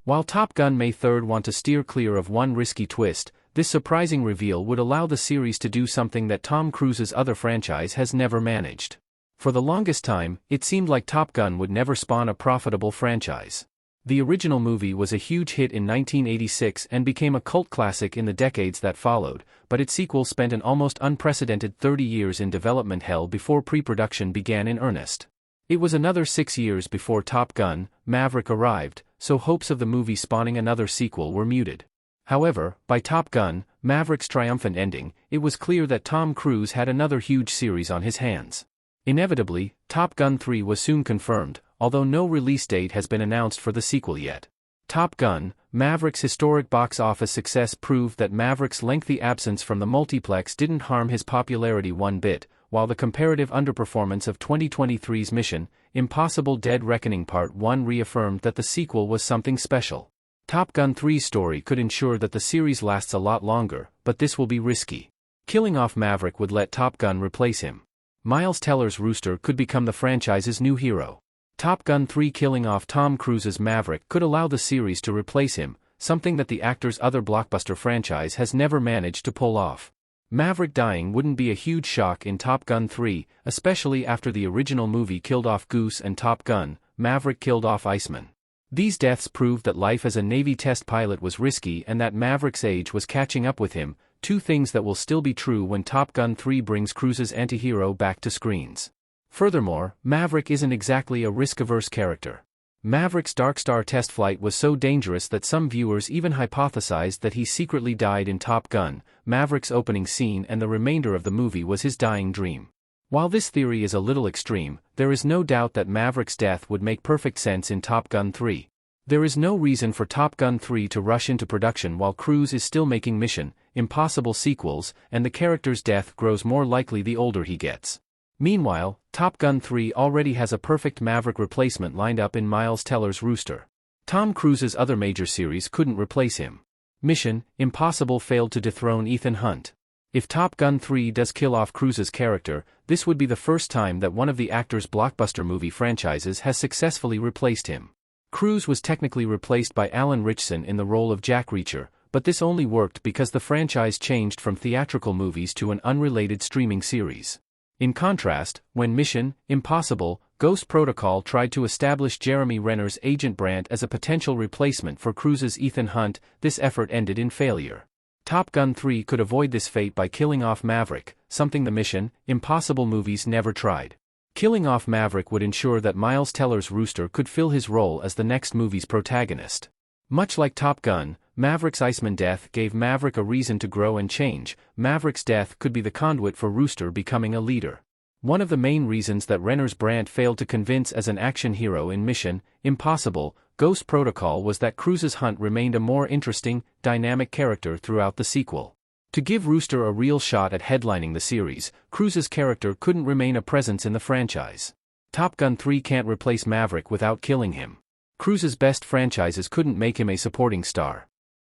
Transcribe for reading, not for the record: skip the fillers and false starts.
While Top Gun may third want to steer clear of one risky twist, this surprising reveal would allow the series to do something that Tom Cruise's other franchise has never managed. For the longest time, it seemed like Top Gun would never spawn a profitable franchise. The original movie was a huge hit in 1986 and became a cult classic in the decades that followed, but its sequel spent an almost unprecedented 30 years in development hell before pre-production began in earnest. It was another 6 years before Top Gun: Maverick arrived, so hopes of the movie spawning another sequel were muted. However, by Top Gun: Maverick's triumphant ending, it was clear that Tom Cruise had another huge series on his hands. Inevitably, Top Gun 3 was soon confirmed, although no release date has been announced for the sequel yet. Top Gun: Maverick's historic box office success proved that Maverick's lengthy absence from the multiplex didn't harm his popularity one bit, while the comparative underperformance of 2023's Mission: Impossible Dead Reckoning Part 1 reaffirmed that the sequel was something special. Top Gun 3's story could ensure that the series lasts a lot longer, but this will be risky. Killing off Maverick would let Top Gun replace him. Miles Teller's Rooster could become the franchise's new hero. Top Gun 3 killing off Tom Cruise's Maverick could allow the series to replace him, something that the actor's other blockbuster franchise has never managed to pull off. Maverick dying wouldn't be a huge shock in Top Gun 3, especially after the original movie killed off Goose and Top Gun: Maverick killed off Iceman. These deaths proved that life as a Navy test pilot was risky and that Maverick's age was catching up with him, two things that will still be true when Top Gun 3 brings Cruise's antihero back to screens. Furthermore, Maverick isn't exactly a risk-averse character. Maverick's Dark Star test flight was so dangerous that some viewers even hypothesized that he secretly died in Top Gun: Maverick's opening scene, and the remainder of the movie was his dying dream. While this theory is a little extreme, there is no doubt that Maverick's death would make perfect sense in Top Gun 3. There is no reason for Top Gun 3 to rush into production while Cruise is still making Mission: Impossible sequels, and the character's death grows more likely the older he gets. Meanwhile, Top Gun 3 already has a perfect Maverick replacement lined up in Miles Teller's Rooster. Tom Cruise's other major series couldn't replace him. Mission: Impossible failed to dethrone Ethan Hunt. If Top Gun 3 does kill off Cruise's character, this would be the first time that one of the actor's blockbuster movie franchises has successfully replaced him. Cruise was technically replaced by Alan Ritchson in the role of Jack Reacher, but this only worked because the franchise changed from theatrical movies to an unrelated streaming series. In contrast, when Mission: Impossible Ghost Protocol tried to establish Jeremy Renner's Agent Brandt as a potential replacement for Cruise's Ethan Hunt, this effort ended in failure. Top Gun 3 could avoid this fate by killing off Maverick, something the Mission: Impossible movies never tried. Killing off Maverick would ensure that Miles Teller's Rooster could fill his role as the next movie's protagonist. Much like Top Gun, Maverick's Iceman death gave Maverick a reason to grow and change. Maverick's death could be the conduit for Rooster becoming a leader. One of the main reasons that Renner's Brandt failed to convince as an action hero in Mission: Impossible Ghost Protocol was that Cruise's Hunt remained a more interesting, dynamic character throughout the sequel. To give Rooster a real shot at headlining the series, Cruise's character couldn't remain a presence in the franchise. Top Gun 3 can't replace Maverick without killing him. Cruise's best franchises couldn't make him a supporting star.